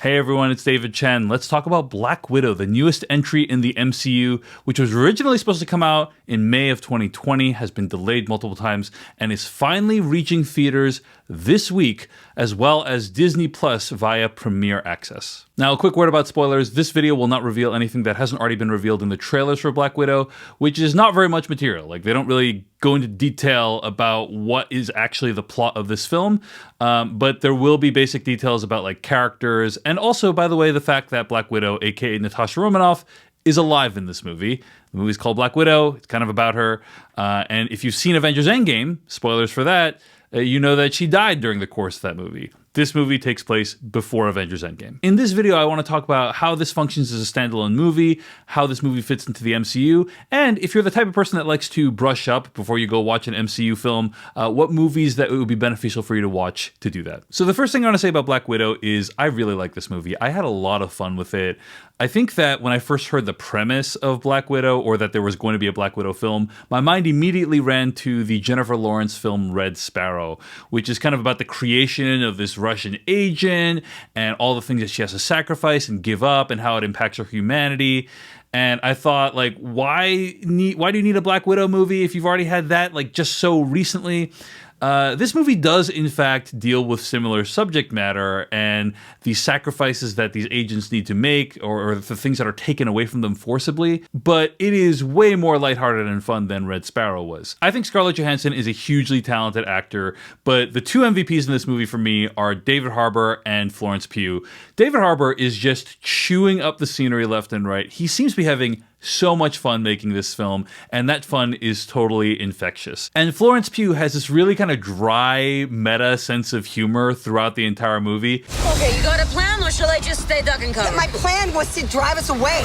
Hey everyone, it's David Chen. Let's talk about Black Widow, the newest entry in the MCU, which was originally supposed to come out in May of 2020, has been delayed multiple times, and is finally reaching theaters this week, as well as Disney Plus via Premier Access. Now, a quick word about spoilers. This video will not reveal anything that hasn't already been revealed in the trailers for Black Widow, which is not very much material. Like, they don't really go into detail about what is actually the plot of this film, but there will be basic details about like characters, and also, by the way, the fact that Black Widow, aka Natasha Romanoff, is alive in this movie. The movie's called Black Widow. It's kind of about her. And if you've seen Avengers Endgame, spoilers for that, you know that she died during the course of that movie. This movie takes place before Avengers Endgame. In this video, I want to talk about how this functions as a standalone movie, how this movie fits into the MCU, and if you're the type of person that likes to brush up before you go watch an MCU film, what movies that it would be beneficial for you to watch to do that. So the first thing I want to say about Black Widow is I really like this movie. I had a lot of fun with it. I think that when I first heard the premise of Black Widow, or that there was going to be a Black Widow film, my mind immediately ran to the Jennifer Lawrence film Red Sparrow, which is kind of about the creation of this Russian agent and all the things that she has to sacrifice and give up and how it impacts her humanity. And I thought, like, why do you need a Black Widow movie if you've already had that, like, just so recently? This movie does, in fact, deal with similar subject matter and the sacrifices that these agents need to make, or the things that are taken away from them forcibly, but it is way more lighthearted and fun than Red Sparrow was. I think Scarlett Johansson is a hugely talented actor, but the two MVPs in this movie for me are David Harbour and Florence Pugh. David Harbour is just chewing up the scenery left and right. He seems to be having so much fun making this film, and that fun is totally infectious. And Florence Pugh has this really kind of dry, meta sense of humor throughout the entire movie. Okay, you got a plan, or shall I just stay duck and cover? My plan was to drive us away.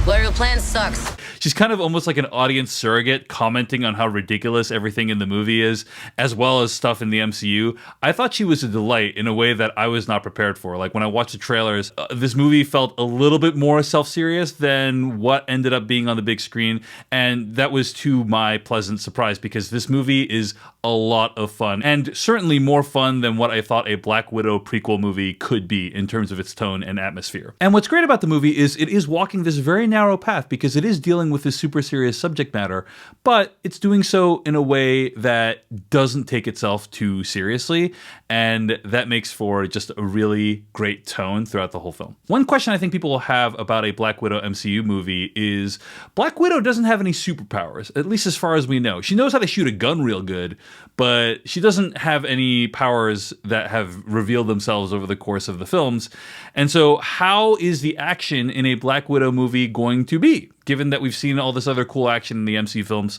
Well, your plan sucks. She's kind of almost like an audience surrogate, commenting on how ridiculous everything in the movie is, as well as stuff in the MCU. I thought she was a delight in a way that I was not prepared for. Like, when I watched the trailers, this movie felt a little bit more self-serious than what ended up being on the big screen, and that was to my pleasant surprise, because this movie is a lot of fun, and certainly more fun than what I thought a Black Widow prequel movie could be in terms of its tone and atmosphere. And what's great about the movie is it is walking this very narrow path, because it is dealing with this super serious subject matter, but it's doing so in a way that doesn't take itself too seriously, and that makes for just a really great tone throughout the whole film. One question I think people will have about a Black Widow MCU movie is Black Widow doesn't have any superpowers, at least as far as we know. She knows how to shoot a gun real good, but she doesn't have any powers that have revealed themselves over the course of the films. And so how is the action in a Black Widow movie going to be, given that we've seen all this other cool action in the MCU films?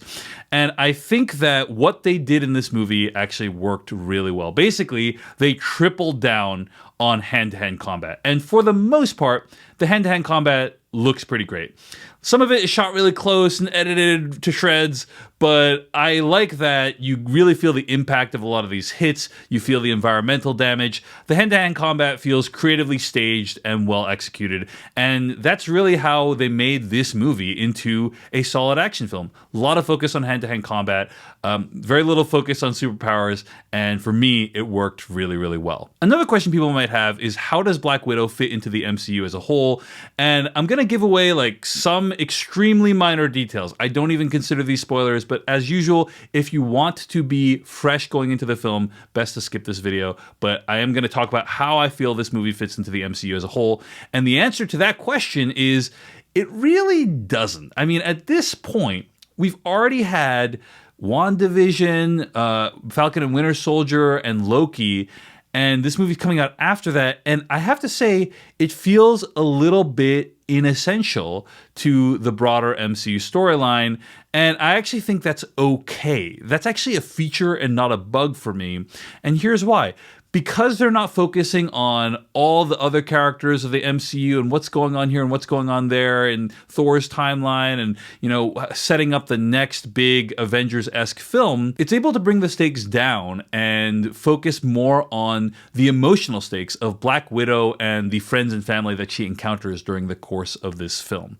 And I think that what they did in this movie actually worked really well. Basically, they tripled down on hand-to-hand combat. And for the most part, the hand-to-hand combat looks pretty great. Some of it is shot really close and edited to shreds, but I like that you really feel the impact of a lot of these hits. You feel the environmental damage. The hand-to-hand combat feels creatively staged and well executed, and that's really how they made this movie into a solid action film. A lot of focus on hand-to-hand combat, very little focus on superpowers, and for me, it worked really, really well. Another question people might have is, how does Black Widow fit into the MCU as a whole? And I'm gonna give away like some extremely minor details. I don't even consider these spoilers, but as usual, if you want to be fresh going into the film, best to skip this video. But I am going to talk about how I feel this movie fits into the MCU as a whole. And the answer to that question is, it really doesn't. I mean, at this point, we've already had WandaVision, Falcon and Winter Soldier, and Loki, and this movie's coming out after that. And I have to say, it feels a little bit inessential to the broader MCU storyline, and I actually think that's okay. That's actually a feature and not a bug for me, and here's why. Because they're not focusing on all the other characters of the MCU and what's going on here and what's going on there and Thor's timeline and, you know, setting up the next big Avengers-esque film, it's able to bring the stakes down and focus more on the emotional stakes of Black Widow and the friends and family that she encounters during the course of this film.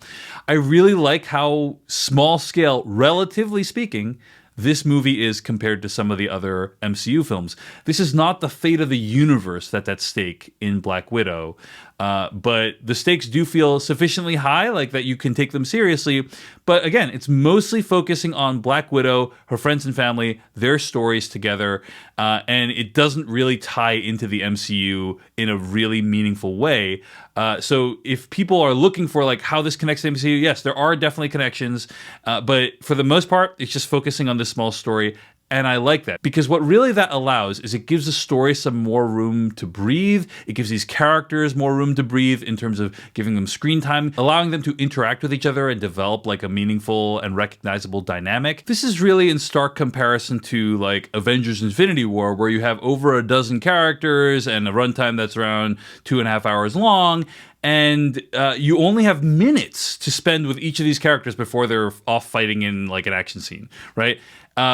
I really like how small scale, relatively speaking, this movie is compared to some of the other MCU films. This is not the fate of the universe that's at stake in Black Widow. but the stakes do feel sufficiently high, like that you can take them seriously. But again, it's mostly focusing on Black Widow, her friends and family, their stories together, and it doesn't really tie into the MCU in a really meaningful way. So if people are looking for like how this connects to the MCU, yes, there are definitely connections, but for the most part, it's just focusing on this small story. And I like that because what really that allows is it gives the story some more room to breathe. It gives these characters more room to breathe in terms of giving them screen time, allowing them to interact with each other and develop like a meaningful and recognizable dynamic. This is really in stark comparison to like Avengers Infinity War, where you have over a dozen characters and a runtime that's around 2.5 hours long. And you only have minutes to spend with each of these characters before they're off fighting in like an action scene, right?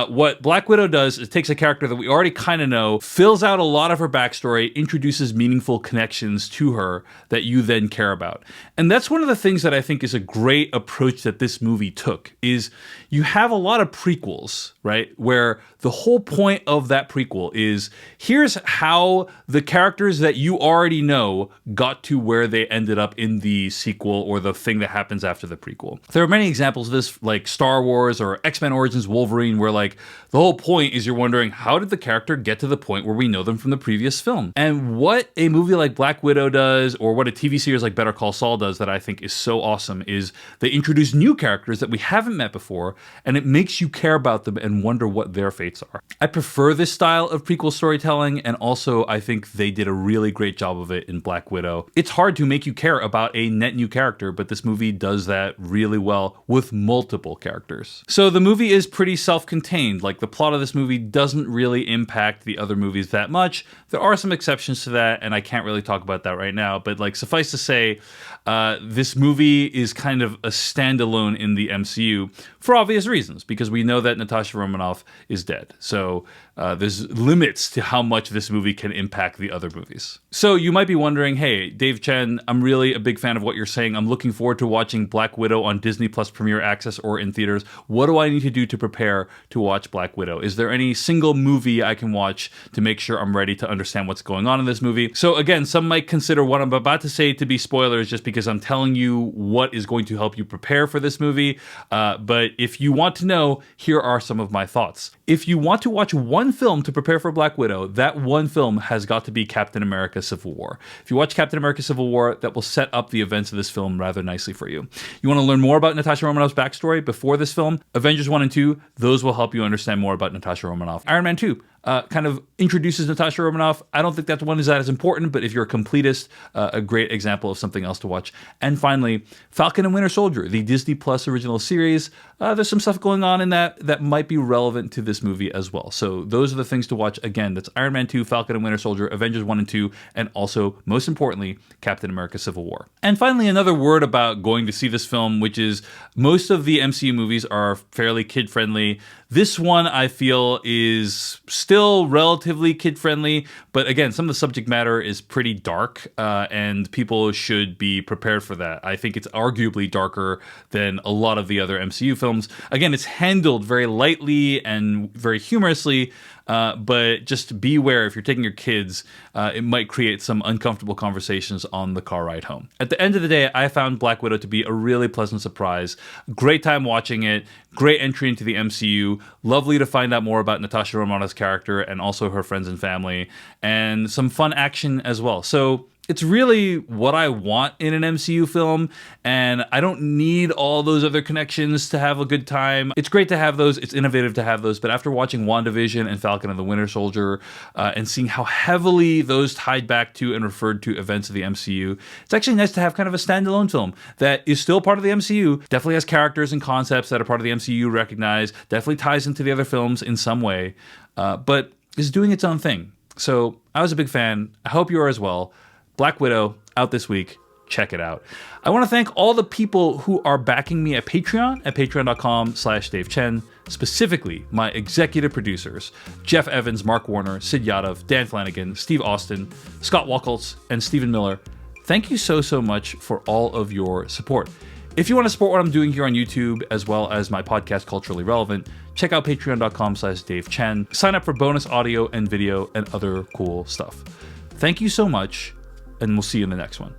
What Black Widow does is takes a character that we already kind of know, fills out a lot of her backstory, introduces meaningful connections to her that you then care about. And that's one of the things that I think is a great approach that this movie took, is you have a lot of prequels, right? Where the whole point of that prequel is here's how the characters that you already know got to where they ended up in the sequel or the thing that happens after the prequel. There are many examples of this, like Star Wars or X-Men Origins Wolverine, where like the whole point is you're wondering, how did the character get to the point where we know them from the previous film? And what a movie like Black Widow does, or what a TV series like Better Call Saul does that I think is so awesome, is they introduce new characters that we haven't met before, and it makes you care about them and wonder what their fates are. I prefer this style of prequel storytelling, and also I think they did a really great job of it in Black Widow. It's hard to make you care about a net new character, but this movie does that really well with multiple characters. So the movie is pretty self-contained. Like, the plot of this movie doesn't really impact the other movies that much. There are some exceptions to that, and I can't really talk about that right now, but like, suffice to say, this movie is kind of a standalone in the MCU for obvious reasons, because we know that Natasha Romanoff is dead. So there's limits to how much this movie can impact the other movies. So you might be wondering, hey, Dave Chen, I'm really a big fan of what you're saying. I'm looking forward to watching Black Widow on Disney Plus Premier Access or in theaters. What do I need to do to prepare to watch Black Widow? Is there any single movie I can watch to make sure I'm ready to understand what's going on in this movie? So again, some might consider what I'm about to say to be spoilers just because I'm telling you what is going to help you prepare for this movie. But if you want to know, here are some of my thoughts. If you want to watch one film to prepare for Black Widow, that one film has got to be Captain America Civil War. If you watch Captain America Civil War, that will set up the events of this film rather nicely for you. You want to learn more about Natasha Romanoff's backstory before this film? Avengers 1 and 2, those will help you understand more about Natasha Romanoff. Iron Man 2 kind of introduces Natasha Romanoff. I don't think that one is that as important, but if you're a completist, a great example of something else to watch. And finally, Falcon and Winter Soldier, the Disney Plus original series. There's some stuff going on in that might be relevant to this movie as well. So those are the things to watch. Again, that's Iron Man 2, Falcon and Winter Soldier, Avengers 1 and 2, and also, most importantly, Captain America Civil War. And finally, another word about going to see this film, which is most of the MCU movies are fairly kid-friendly. This one, I feel, is still relatively kid-friendly, but again, some of the subject matter is pretty dark, and people should be prepared for that. I think it's arguably darker than a lot of the other MCU films. Again, it's handled very lightly and very humorously, but just beware if you're taking your kids, it might create some uncomfortable conversations on the car ride home. At the end of the day, I found Black Widow to be a really pleasant surprise. Great time watching it. Great entry into the MCU. Lovely to find out more about Natasha Romanoff's character and also her friends and family. And some fun action as well. So it's really what I want in an MCU film, and I don't need all those other connections to have a good time. It's great to have those, it's innovative to have those, but after watching WandaVision and Falcon and the Winter Soldier, and seeing how heavily those tied back to and referred to events of the MCU, it's actually nice to have kind of a standalone film that is still part of the MCU, definitely has characters and concepts that are part of the MCU recognized, definitely ties into the other films in some way, but is doing its own thing. So I was a big fan. I hope you are as well. Black Widow, out this week. Check it out. I want to thank all the people who are backing me at patreon.com/Dave Chen, specifically my executive producers, Jeff Evans, Mark Warner, Sid Yadav, Dan Flanagan, Steve Austin, Scott Wacholtz, and Stephen Miller. Thank you so much for all of your support. If you want to support what I'm doing here on YouTube, as well as my podcast, Culturally Relevant, check out patreon.com/Dave Chen. Sign up for bonus audio and video and other cool stuff. Thank you so much, and we'll see you in the next one.